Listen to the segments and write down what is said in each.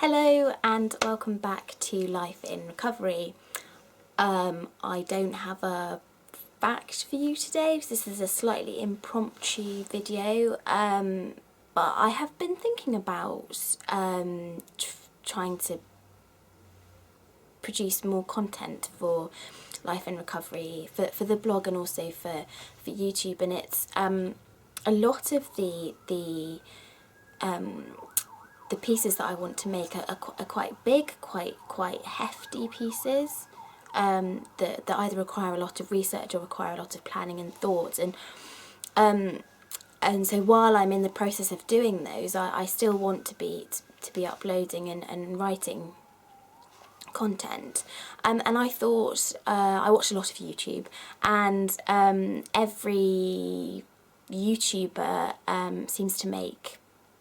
Hello and welcome back to Life in Recovery. I don't have a fact for you today because this is a slightly impromptu video, but I have been thinking about trying to produce more content for Life in Recovery, for the blog and also for YouTube, and it's a lot of the pieces that I want to make are quite big, quite hefty pieces that either require a lot of research or require a lot of planning and thought, and so while I'm in the process of doing those, I still want to be uploading and writing content, and I thought I watched a lot of YouTube, and every YouTuber seems to make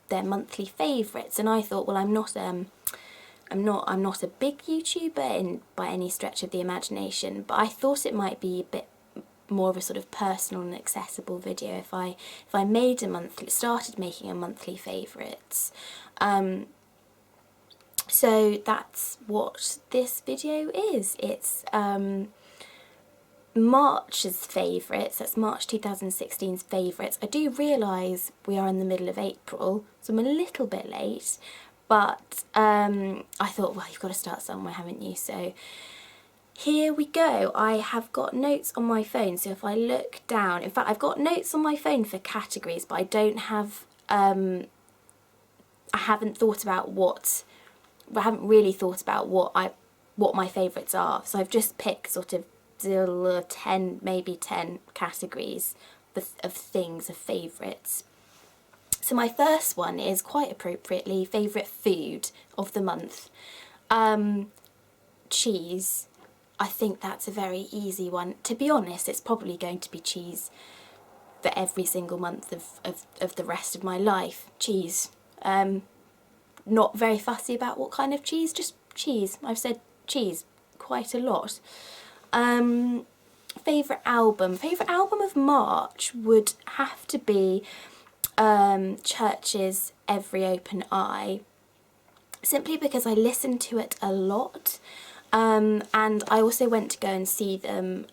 their monthly favourites, and I thought, well, I'm not a big YouTuber by any stretch of the imagination, but I thought it might be a bit more of a sort of personal and accessible video if I started making a monthly favourites. So that's what this video is. It's March's favourites, that's March 2016's favourites. I do realise we are in the middle of April, so I'm a little bit late, but I thought, well, you've got to start somewhere, haven't you? So here we go. I have got notes on my phone, so if I look down, in fact I've got notes on my phone for categories, but I don't have, I haven't really thought about what my favourites are, so I've just picked sort of 10 categories of things, of favourites. So my first one is, quite appropriately, favourite food of the month. Cheese. I think that's a very easy one. To be honest, it's probably going to be cheese for every single month of the rest of my life. Cheese. Not very fussy about what kind of cheese, just cheese. I've said cheese quite a lot. Favourite album of March would have to be Church's Every Open Eye, simply because I listened to it a lot, and I also went to go and see them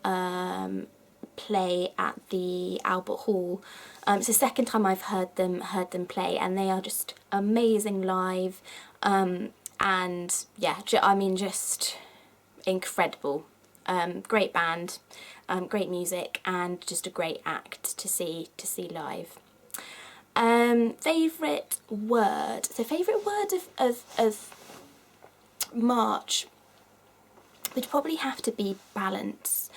play at the Albert Hall. It's the second time I've heard them play, and they are just amazing live, and yeah, I mean, just incredible. Great band, great music, and just a great act to see live. Favourite word. So favourite word of March would probably have to be balance.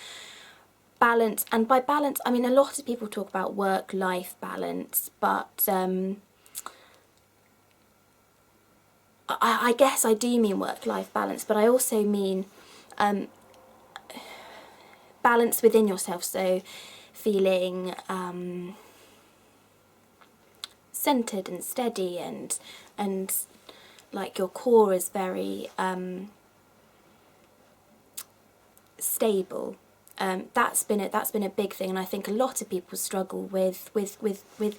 Balance, and by balance I mean a lot of people talk about work-life balance, but I guess I do mean work-life balance, but I also mean balance within yourself, so feeling centered and steady, and like your core is very stable. That's been a big thing, and I think a lot of people struggle with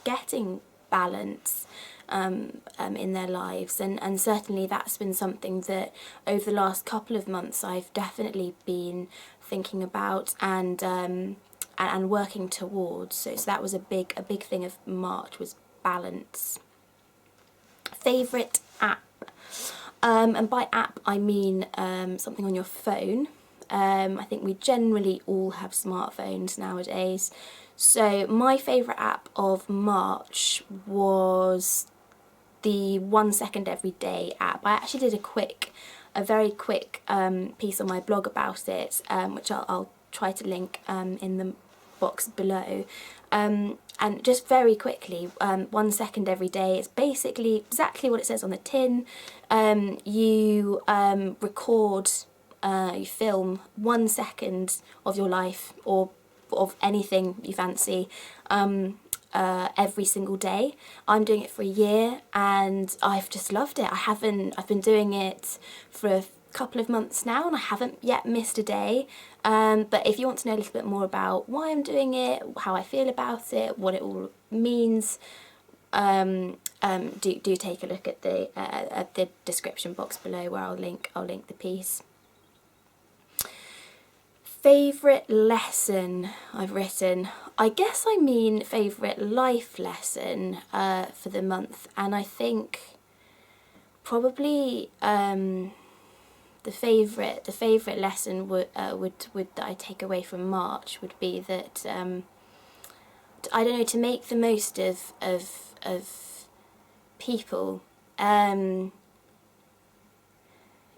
getting balance in their lives, and certainly that's been something that over the last couple of months I've definitely been thinking about and working towards. So that was a big thing of March, was balance. Favourite app, and by app I mean something on your phone. I think we generally all have smartphones nowadays, so my favourite app of March was the 1 second every day app. I actually did a very quick piece on my blog about it, which I'll try to link in the box below. And just very quickly, 1 second every day, it's basically exactly what it says on the tin. You record, you film 1 second of your life, or of anything you fancy, every single day. I'm doing it for a year and I've just loved it. I've been doing it for a couple of months now and I haven't yet missed a day. But if you want to know a little bit more about why I'm doing it, how I feel about it, what it all means, do take a look at the description box below, where I'll link the piece. Favourite lesson I've written. I guess I mean favourite life lesson for the month, and I think probably the favourite lesson would that I take away from March would be that I don't know, to make the most of people.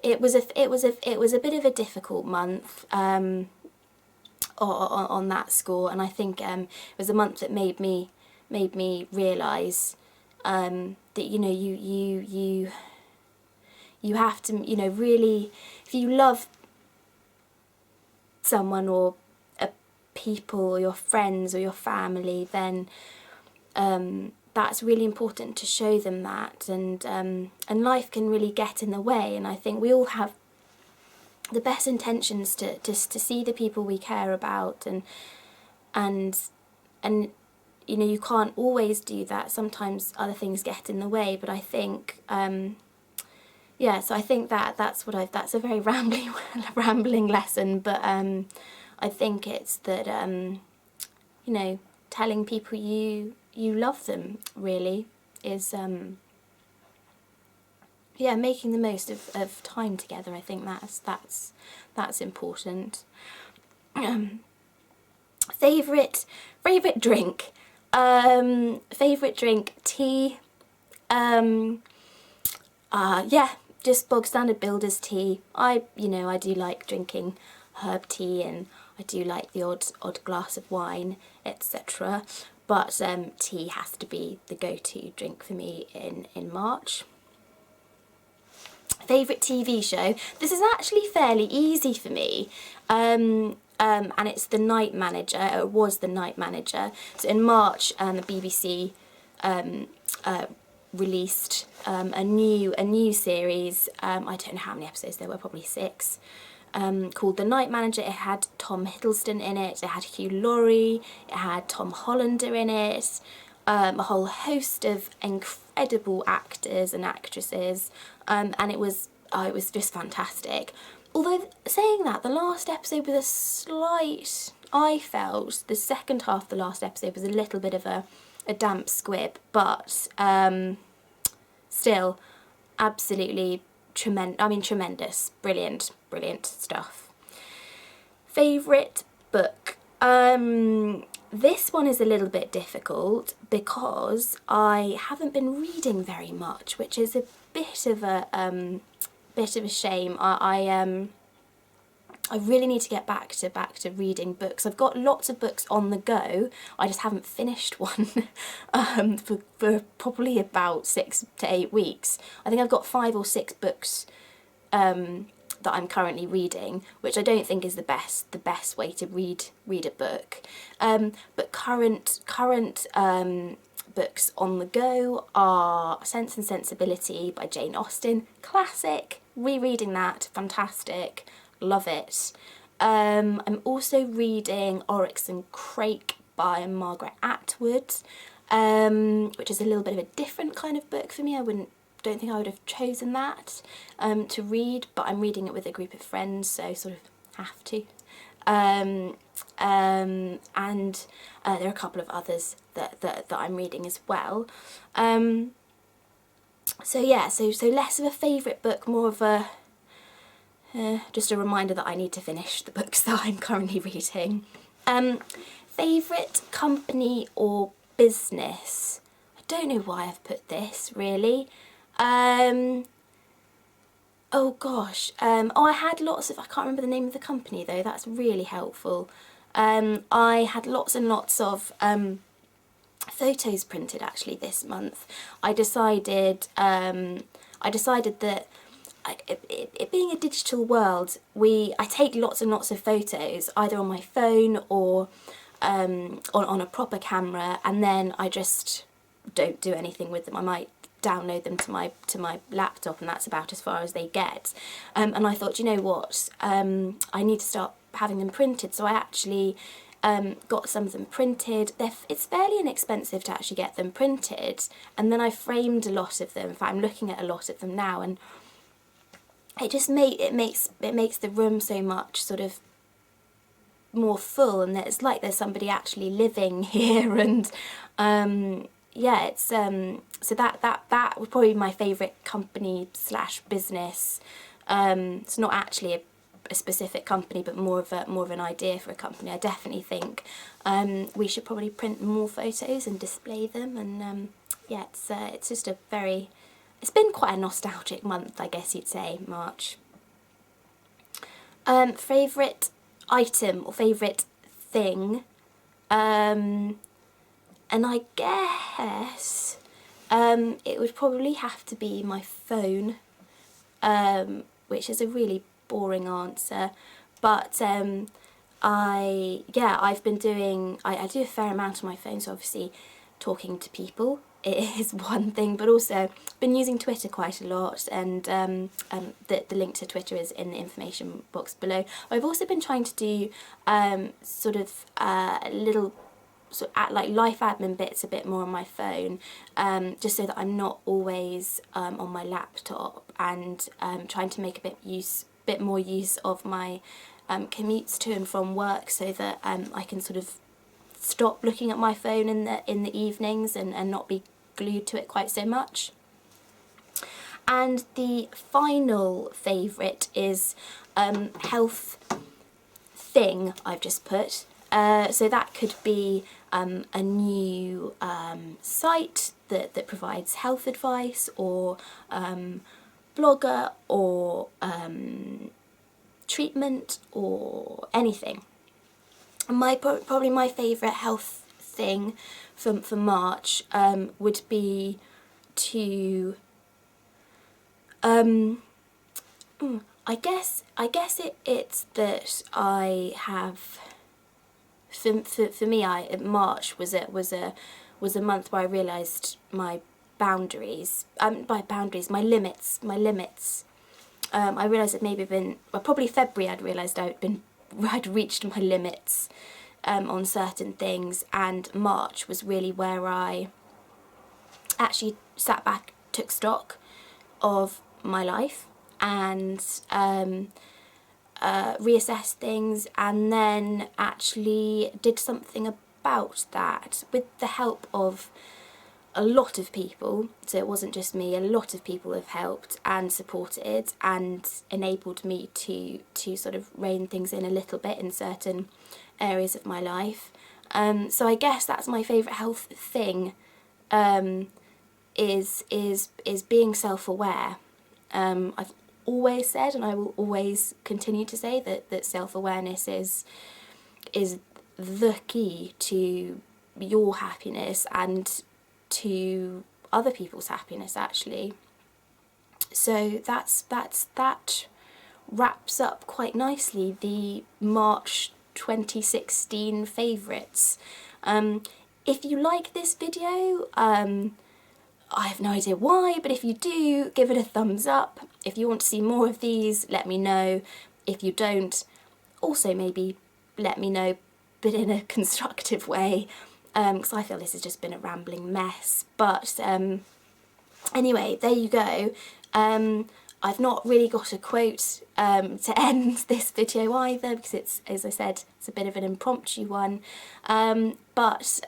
It was a bit of a difficult month on that score, and I think it was a month that made me realise that, you know, you have to, you know, really, if you love someone or a people or your friends or your family, then that's really important to show them that, and life can really get in the way, and I think we all have the best intentions to see the people we care about, and you know, you can't always do that. Sometimes other things get in the way, but I think yeah, so I think that's a very rambling lesson, but I think it's that you know, telling people you love them really is yeah, making the most of time together. I think that's important. Favourite drink. Favourite drink, tea. Yeah, just bog standard builder's tea. You know, I do like drinking herb tea, and I do like the odd glass of wine, etc. But tea has to be the go-to drink for me in March. Favourite TV show. This is actually fairly easy for me. And it's The Night Manager. It was The Night Manager. So in March, the BBC released a new series. I don't know how many episodes there were, probably 6. Called The Night Manager. It had Tom Hiddleston in it, it had Hugh Laurie, it had Tom Hollander in it, a whole host of incredible actors and actresses, and it was just fantastic. Although, saying that, the last episode was a slight, I felt, the second half of the last episode was a little bit of a damp squib, but still absolutely tremendous, brilliant stuff. Favourite book. This one is a little bit difficult because I haven't been reading very much, which is a bit of a shame. I really need to get back to reading books. I've got lots of books on the go. I just haven't finished one for probably about 6 to 8 weeks. I think I've got 5 or 6 books that I'm currently reading, which I don't think is the best way to read a book. But current books on the go are Sense and Sensibility by Jane Austen, classic. Rereading that, fantastic, love it. I'm also reading Oryx and Crake by Margaret Atwood, which is a little bit of a different kind of book for me. Don't think I would have chosen that to read, but I'm reading it with a group of friends, so sort of have to. And there are a couple of others that I'm reading as well. So yeah, so less of a favourite book, more of a just a reminder that I need to finish the books that I'm currently reading. Favourite company or business? I don't know why I've put this, really. Oh gosh, I had lots of, I can't remember the name of the company though, that's really helpful. I had lots and lots of photos printed actually this month. I decided that it being a digital world, I take lots and lots of photos either on my phone or on a proper camera, and then I just don't do anything with them. I might download them to my laptop, and that's about as far as they get. And I thought, you know what, I need to start having them printed. So I actually got some of them printed. It's fairly inexpensive to actually get them printed, and then I framed a lot of them. In fact, I'm looking at a lot of them now, and it just makes the room so much sort of more full, and it's like there's somebody actually living here. And yeah, it's so that would probably be my favourite company slash business. It's not actually a specific company, but more of an idea for a company. I definitely think we should probably print more photos and display them. And yeah, it's just it's been quite a nostalgic month, I guess you'd say, March. Favourite item or favourite thing, and I guess it would probably have to be my phone, which is a really boring answer, but I've been doing, I do a fair amount on my phone, so obviously talking to people is one thing, but also been using Twitter quite a lot, and the link to Twitter is in the information box below. I've also been trying to do sort of little like life admin bits a bit more on my phone, just so that I'm not always on my laptop, and trying to make a bit more use of my commutes to and from work, so that I can sort of stop looking at my phone in the evenings and not be glued to it quite so much. And the final favourite is health thing I've just put. So that could be a new site that provides health advice, or blogger, or treatment, or anything. Probably my favourite health thing for March would be to I guess it's that I have, for me, March was a month where I realised my boundaries, my limits. I realised it maybe been, well, probably February I'd realised I'd reached my limits on certain things, and March was really where I actually sat back, took stock of my life, and reassessed things, and then actually did something about that with the help of a lot of people. So it wasn't just me, a lot of people have helped and supported and enabled me to sort of rein things in a little bit in certain areas of my life. So I guess that's my favourite health thing, is being self-aware. I've always said, and I will always continue to say, that self-awareness is the key to your happiness and to other people's happiness, actually. So that wraps up quite nicely the March 2016 favourites. If you like this video, I have no idea why, but if you do, give it a thumbs up. If you want to see more of these, let me know. If you don't, also maybe let me know, but in a constructive way, because I feel this has just been a rambling mess. But anyway, there you go. I've not really got a quote to end this video either, because it's, as I said, it's a bit of an impromptu one. But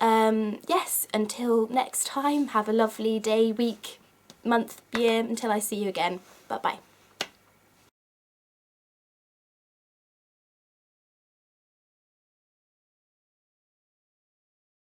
yes, until next time, have a lovely day, week, month, year, until I see you again. Bye bye.